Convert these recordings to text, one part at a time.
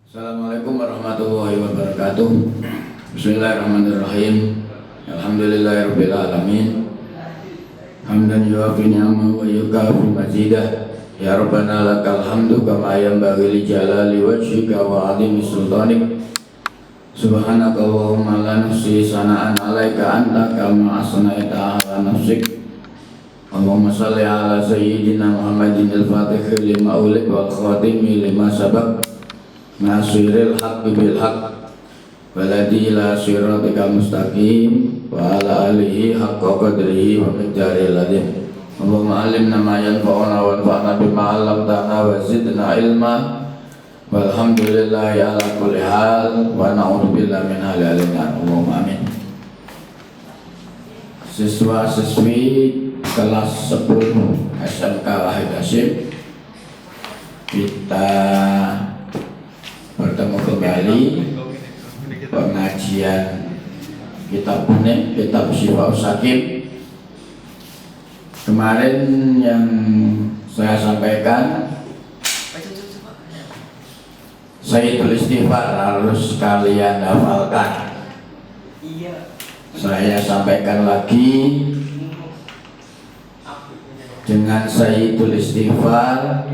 Assalamualaikum warahmatullahi wabarakatuh. Bismillahirrahmanirrahim. Alhamdulillahirabbil alamin. Hamdan yuafi ni'amahu wa yukafi mazidah. Ya Rabbana lakal hamdu kama yanbaghi li jalali wajhika wa 'azimi sultanik. Subhanaka Allahumma la nuhsi sana'an 'alaika anta kama asnaita 'ala nafsik. Allahumma shalli 'ala sayyidina Muhammadin al-fatihil lima ulik wal khatimi lima sabaq. Nasiril haqqi bil haqq waladi ila siratika mustaqim wa ala alihi haqqa qadrihi wa miqdaril ladin. Allahumma alimna ma yanfa'una wa anfa'na bima 'allamtana wa zidna ilma walhamdulillahi ala kulli hal wa na'udzu billahi min halil nar. Allahumma amin. Siswa-siswi kelas 10 SMK Wahid Hasyim, kita bertemu kembali pengajian kitab kuning, kitab Syifa Sakim. Kemarin yang saya sampaikan Sayyidul Istighfar harus kalian hafalkan. Saya sampaikan lagi dengan Sayyidul Istighfar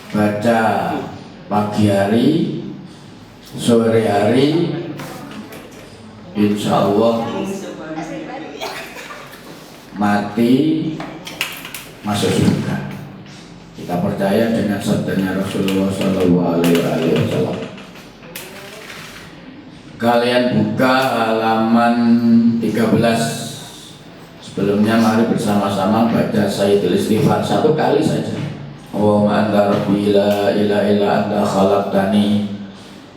baca pagi hari, sore hari, insya Allah mati masuk surga. Kita percaya dengan sabdanya Rasulullah SAW. Kalian buka halaman 13. Sebelumnya mari bersama-sama baca Sayyidul Istighfar satu kali saja. Allahumma anta rabbi la ilaha illa anta khalaqtani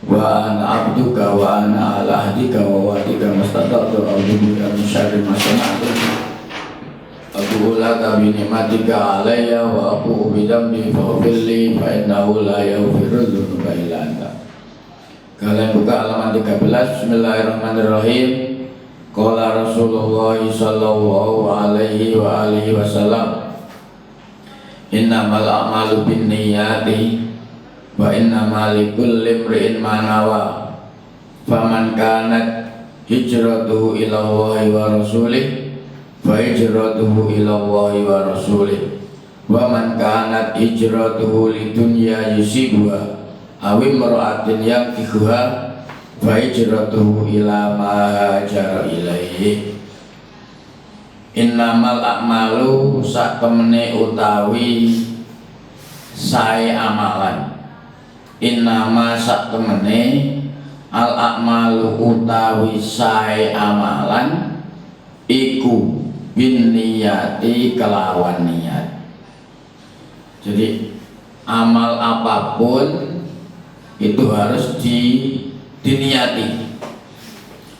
wa ana abduka wa ana ala ahdika wa wa'dika mastata'tu a'udzu bika min syarri ma sana'tu abu'u laka bi ni'matika 'alayya wa abu'u bi dhanbi faghfir li fa innahu la yaghfiru dzunuba illa anta. Kalian buka halaman 13. Bismillahirrahmanirrahim. Qala Rasulullah sallallahu alaihi wa alihi wasallam, innamal a'malu binniyati wa innamal likulli imri'in ma nawa. Faman kanat hijratuhu ila Allahi wa rasulih fa hijratuhu ila Allahi wa rasulih. Wa man kanat hijratuhu lidunya yusibuha aw imra'atin yankihuha fa hijratuhu ila ma hajara ilaihi. Innamal a'malu sak temene utawi sae amalan. Innama sak temene al a'malu utawi sae amalan iku bin niyati kelawan niat. Jadi amal apapun itu harus diniati.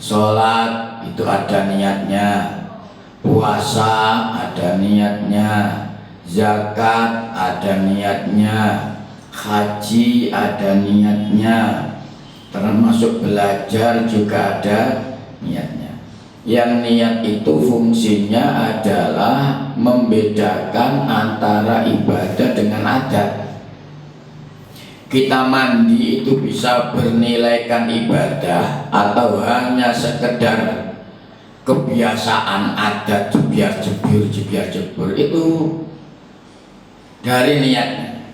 Sholat itu ada niatnya, puasa ada niatnya, zakat ada niatnya, haji ada niatnya, termasuk belajar juga ada niatnya. Yang niat itu fungsinya adalah membedakan antara ibadah dengan adat. Kita mandi itu bisa bernilaikan ibadah atau hanya sekedar kebiasaan adat, jebiar jebur itu dari niatnya.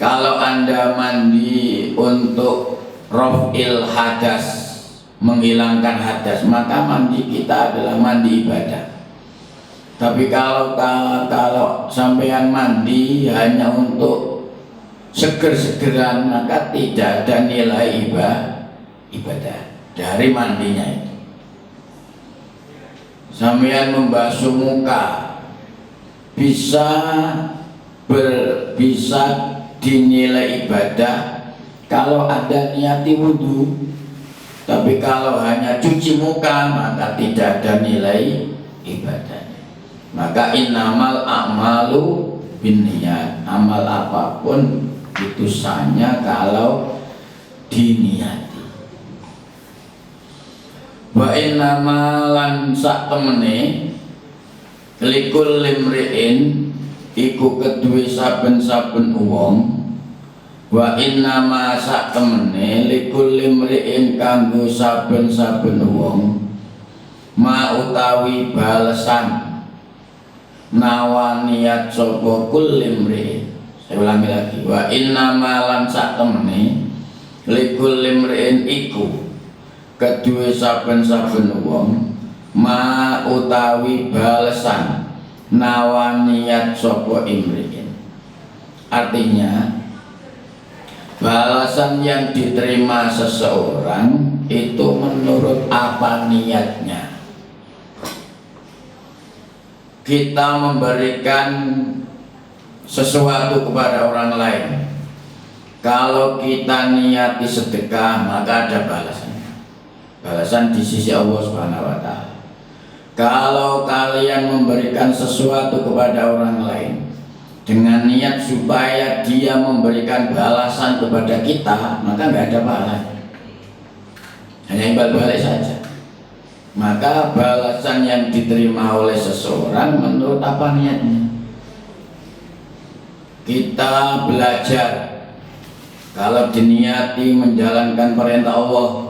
Kalau Anda mandi untuk raf'il hadas, menghilangkan hadas, maka mandi kita adalah mandi ibadah. Tapi kalau sampean mandi hanya untuk seger-segeran, maka tidak ada nilai ibadah dari mandinya itu. Sampean membasuh muka bisa dinilai ibadah kalau ada niati wudhu. Tapi kalau hanya cuci muka maka tidak ada nilai ibadahnya. Maka innamal a'malu binniyat. Amal apapun itu sahnya kalau diniati. Wa innamalan sak temene likul limriin iku kedue saben-saben wong Wa inna ma sak temene likul limriin kanggo saben-saben wong ma utawi balesan nawa niat sapa kul limriin. Saya ulangi lagi, wa inna ma lan sak temene likul limriin iku kedue saben-saben wong ma utawi balesan nawa niat sapa imriin. Artinya balasan yang diterima seseorang itu menurut apa niatnya. Kita memberikan sesuatu kepada orang lain, kalau kita niati sedekah maka ada balasannya, balasan di sisi Allah Subhanahu wa Ta'ala. Kalau kalian memberikan sesuatu kepada orang lain dengan niat supaya dia memberikan balasan kepada kita, maka nggak ada balas, hanya imbal balik saja. Maka balasan yang diterima oleh seseorang menurut apa niatnya. Kita belajar, kalau diniati menjalankan perintah Allah,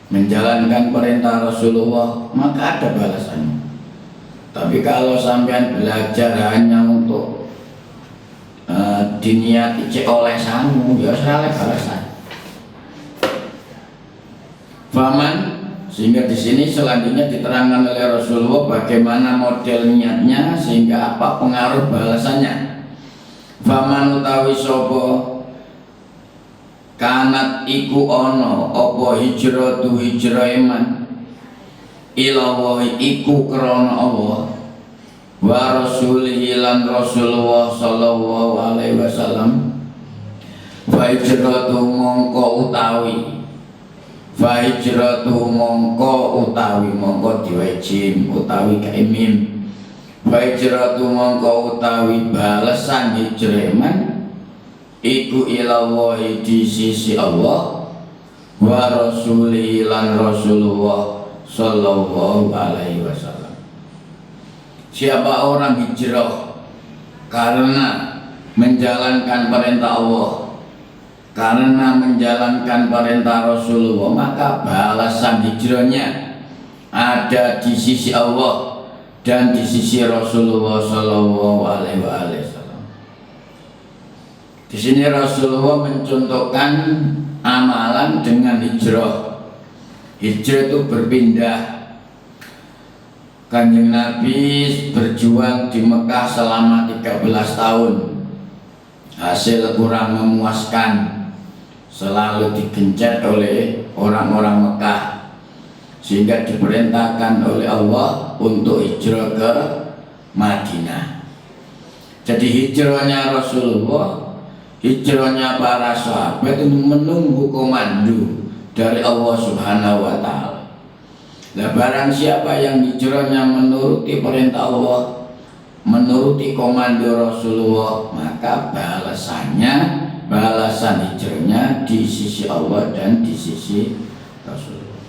menjalankan perintah Rasulullah, maka ada balasannya. Tapi kalau sampean belajar hanya untuk diniati cek oleh samu, ya salah balasan. Faman, sehingga di sini selanjutnya diterangkan oleh Rasulullah bagaimana model niatnya sehingga apa pengaruh balasannya. Faman utawi sapa kanat iku ono apa hijratu hijrah iman ila wa iku krana Allah wa rasulihi lan Rasulullah sallallahu alaihi wasallam. Fa hijratu mongko utawi mongko diwajib utawi kaimim. Fa hijratu mongko utawi balasan hijrah iman iku ila Allah di sisi Allah wa rasulihi lan Rasulullah sallallahu alaihi wasallam. Siapa orang hijrah karena menjalankan perintah Allah, karena menjalankan perintah Rasulullah, maka balasan hijrahnya ada di sisi Allah dan di sisi Rasulullah sallallahu alaihi wasallam. Di sini Rasulullah mencontohkan amalan dengan hijrah. Hijrah itu berpindah. Kanjeng Nabi berjuang di Mekah selama 13 tahun. Hasil kurang memuaskan, selalu digencet oleh orang-orang Mekah, sehingga diperintahkan oleh Allah untuk hijrah ke Madinah. Jadi hijrahnya Rasulullah, hijrahnya para sahabat itu menunggu komando dari Allah Subhanahu wa Ta'ala. Nah, barang siapa yang hijrahnya menuruti perintah Allah, menuruti komando Rasulullah, maka balasan hijrahnya di sisi Allah dan di sisi Rasulullah.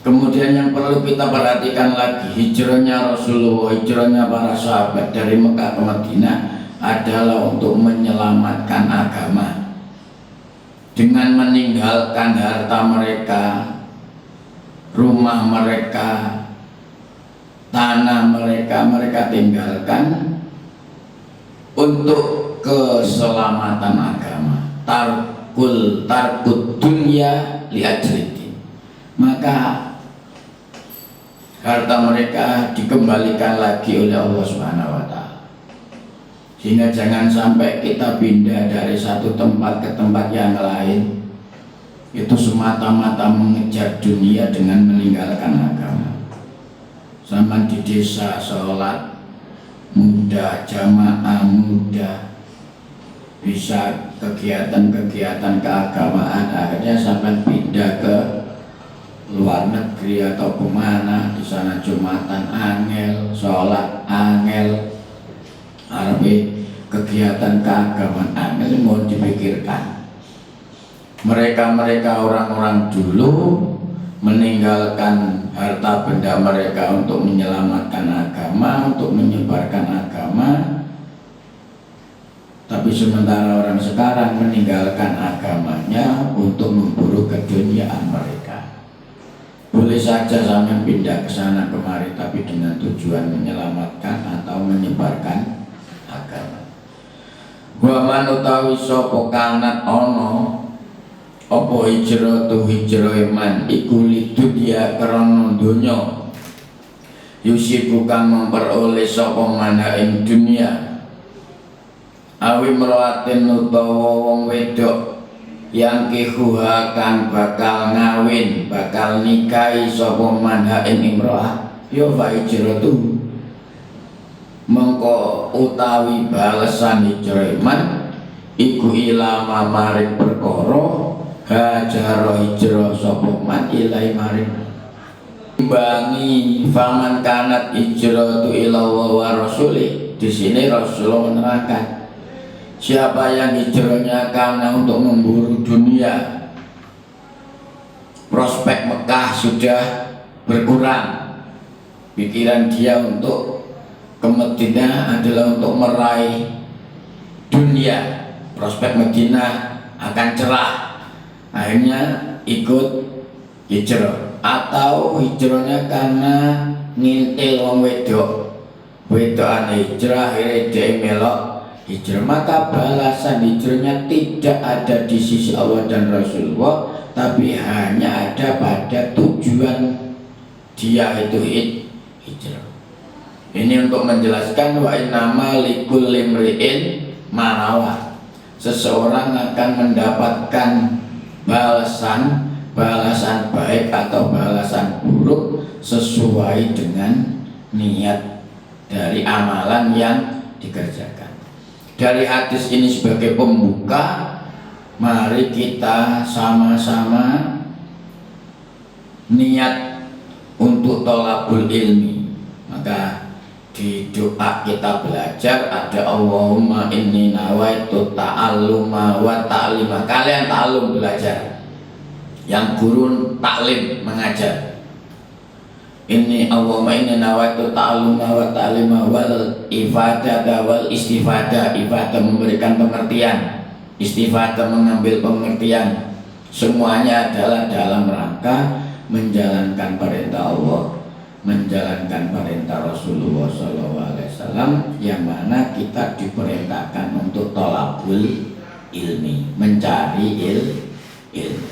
Kemudian yang perlu kita perhatikan lagi, hijrahnya Rasulullah, hijrahnya para sahabat dari Mekah ke Madinah adalah untuk menyelamatkan agama. Dengan meninggalkan harta mereka, rumah mereka, tanah mereka, mereka tinggalkan untuk keselamatan agama. Tarkut dunya li ajridin. Maka harta mereka dikembalikan lagi oleh Allah Subhanahu wa Ta'ala. Sehingga jangan sampai kita pindah dari satu tempat ke tempat yang lain itu semata-mata mengejar dunia dengan meninggalkan agama. Zaman di desa sholat mudah, jamaah mudah, bisa kegiatan-kegiatan keagamaan, akhirnya sampai pindah ke luar negeri atau kemana, di sana Jumatan angel, sholat angel, kegiatan keagamaan angel, mau dipikirkan. Mereka orang-orang dulu meninggalkan harta benda mereka untuk menyelamatkan agama, untuk menyebarkan agama, Tapi sementara orang sekarang meninggalkan agamanya untuk memburu keduniaan mereka. Boleh saja sampean pindah ke sana kemari, tapi dengan tujuan menyelamatkan atau menyebarkan agama. Wa man utawi sapa kanat ana apa hijrah tu hijrah man iku lidunya krana donya yusiku kang memperoleh sapa mana ing dunia awi merawatin utawa wong wedok yang kihuha kang bakal ngawin bakal nikahi sapa manha ing imroah ya fa hijrah tu mengko utawi balesan hijrah man iku ilama maring perkara hajaro hijrah sapa man ilai maring bangi faman kanat hijrah tu ilallah wa rasulih. Di sini Rasulullah menerangkan siapa yang hijrahnya karena untuk memburu dunia, prospek Mekah sudah berkurang, pikiran dia untuk ke Madinah adalah untuk meraih dunia, prospek Madinah akan cerah, akhirnya ikut hijrah. Atau hijrahnya karena ngintil wong wedok, wedokan hijrah akhirnya dia melok hijrah, maka balasan hijrahnya tidak ada di sisi Allah dan Rasulullah, tapi hanya ada pada tujuan dia itu hijrah. Ini untuk menjelaskan wa innama likulli imri'in ma nawa. Seseorang akan mendapatkan balasan baik atau balasan buruk sesuai dengan niat dari amalan yang dikerjakan. Dari hadis ini sebagai pembuka, mari kita sama-sama niat untuk thalabul ilmi. Maka di doa kita belajar ada Allahumma inni nawaitu ta'alluma wa ta'lima. Kalian ta'allum belajar, yang guru taklim mengajar. Ini Allahumma inni nawaitu ta'alluma wa ta'lima wal ifadah wal istifadah. Ifadah memberikan pengertian, istifadah mengambil pengertian. Semuanya adalah dalam rangka menjalankan perintah Allah, menjalankan perintah Rasulullah SAW, yang mana kita diperintahkan untuk thalabul ilmi, mencari ilmu.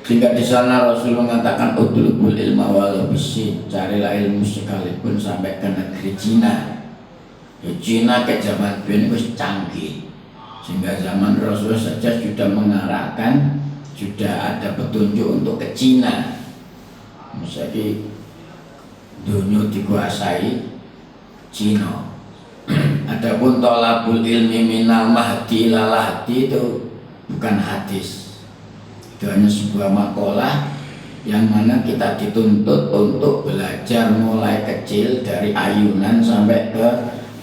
Sehingga di sana Rasul mengatakan utlubul ilma walau bisin, carilah ilmu sekalipun sampai ke negeri Cina. Ya, Cina ke zaman ini wis canggih, sehingga zaman Rasul saja sudah mengarahkan, sudah ada petunjuk untuk ke Cina. Misalnya dunia dikuasai Cina. Adapun thalabul ilmi minal mahdi ilal lahdi itu bukan hadis. Itu hanya sebuah makalah yang mana kita dituntut untuk belajar mulai kecil dari ayunan sampai ke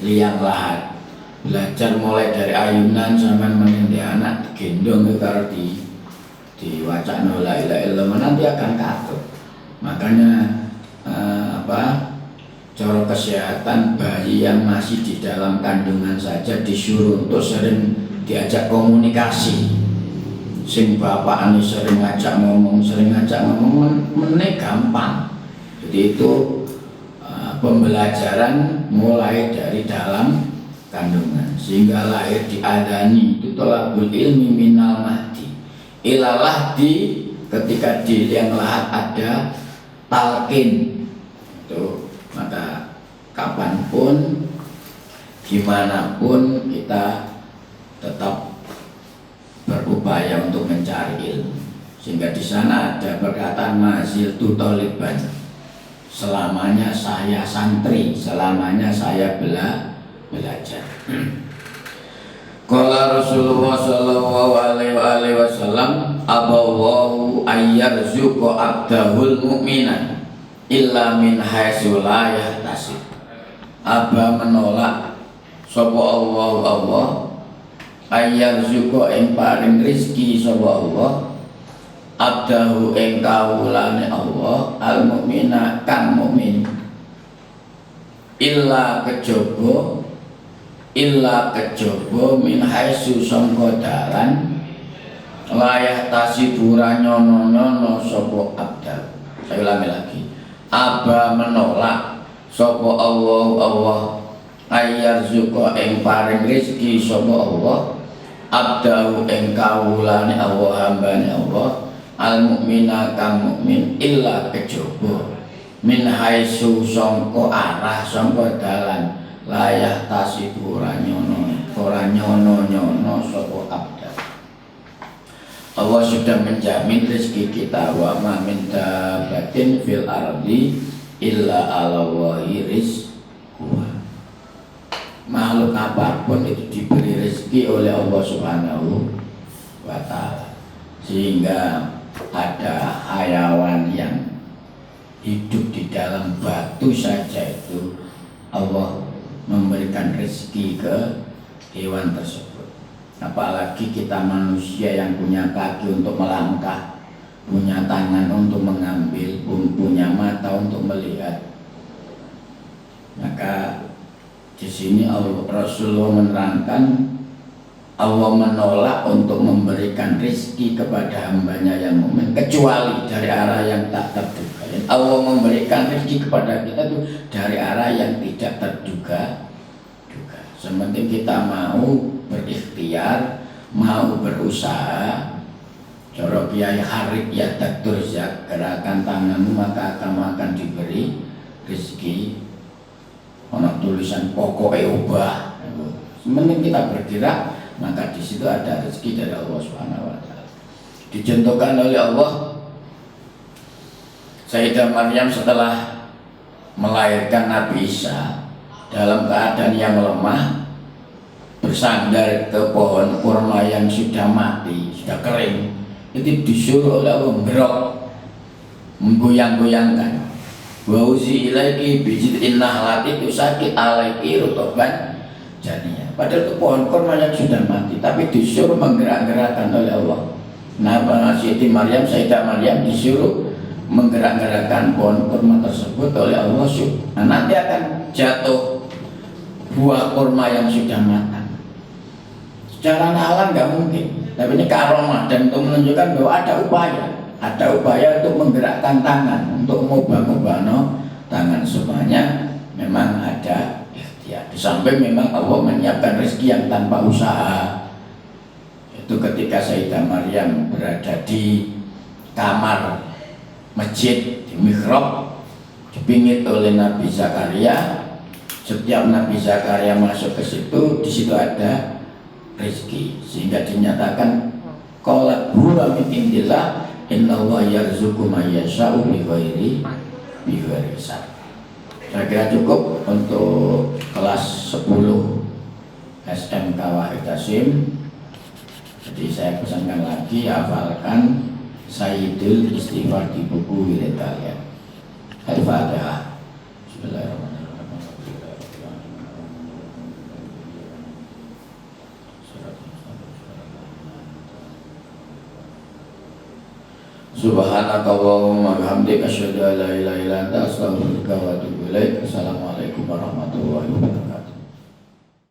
liang lahat. Belajar mulai dari ayunan sampai menindih anak gendong itu kalau diwacana la ilaha illallah nanti akan katut. Makanya cara kesehatan bayi yang masih di dalam kandungan saja disuruh untuk sering diajak komunikasi. Sing bapak ini sering ngajak ngomong meneh gampang. Jadi itu pembelajaran mulai dari dalam kandungan sehingga lahir diadani. Itu thalabul ilmi minal mahdi ilal lahdi. Ketika di liang lahat ada talqin itu, maka kapanpun dimanapun kita tetap berupaya untuk mencari ilmu. Sehingga di sana ada perkataan mazil tu taliban, selamanya saya santri, selamanya saya belajar. Qala Rasulullah sallallahu alaihi wasallam aballahu ayyarzuqa abdahul mu'mina illa min haitsu la yahtasib. Aba menolak sapa Allah ayyarzuqa ing paring rezeki sapa Allah abdahu ing kawulane Allah al mu'mina kang mukmin illa kejaba illa kejaba min haitsu sangka dalan layah tasibura nyono-nyono sapa abdal. Saya ulangi lagi. Aba menolak sapa Allah ayyarzuqa ing paring rezeki sapa Allah abdahu ing kawulane Allah hambane Allah al mukmina kang mukmin illa kejaba min haitsu sangka arah sangka dalan layah tasibura nyono sapa abdal. Allah sudah menjamin rezeki kita. Wa ma min dabbatin fil ardi illa 'ala Allahi rizquha. Makhluk apapun itu diberi rezeki oleh Allah Subhanahu wa ta'ala. Sehingga ada hayawan yang hidup di dalam batu saja itu Allah memberikan rezeki ke hewan tersebut. Apalagi kita manusia yang punya kaki untuk melangkah, punya tangan untuk mengambil, punya mata untuk melihat. Maka di sini Rasulullah menerangkan Allah menolak untuk memberikan rezeki kepada hambanya yang mukmin kecuali dari arah yang tak terduga. Allah memberikan rezeki kepada kita itu dari arah yang tidak terduga. Sementing kita mau berikhtiar, mau berusaha. Cara Kiai Harik ya takturzak, gerakan tanganmu maka akan diberi rezeki. Ono tulisan pokoknya ubah. Sementing kita bergerak, maka di situ ada rezeki dari Allah Subhanahu wa taala. Dicontohkan oleh Allah Sayyidah Maryam setelah melahirkan Nabi Isa dalam keadaan yang lemah, bersandar ke pohon kurma yang sudah mati, sudah kering. Itu disuruh oleh Allah berok, menggoyang-goyangkan. Wa uzi ilaiki bijid'in nahlati itu sakit alaiki rutoban jadinya. Padahal itu pohon kurma yang sudah mati, tapi disuruh menggerak-gerakkan oleh Allah. Nah, Siti Maryam, Sayyidah Maryam disuruh menggerak-gerakkan pohon kurma tersebut oleh Allah. Nah, nanti akan jatuh buah kurma yang sudah matang. Secara nalar nggak mungkin, tapi ini karomah dan untuk menunjukkan bahwa ada upaya untuk menggerakkan tangan, untuk mengubah tangan semuanya memang ada ikhtiar. Di samping memang Allah menyiapkan rezeki yang tanpa usaha. Itu ketika Sayyidah Maryam berada di kamar masjid di mihrab, dipingit oleh Nabi Zakaria. Setiap Nabi Zakaria masuk ke situ, di situ ada rezeki, sehingga dinyatakan qala huwa min indillah innallaha yarzuqu man yasha'u bighairi hisab. Saya kira cukup untuk kelas 10 SMK Wahid Hasyim. Jadi saya pesankan lagi, hafalkan Sayyidul Istighfar di buku Wirid kalian. Al-Fatihah. Bismillahirrahmanirrahim. Subhanakallahumma wa bihamdika asyhadu an la ilaha illa anta astaghfiruka wa atubu ilaik. Assalamualaikum warahmatullahi wabarakatuh.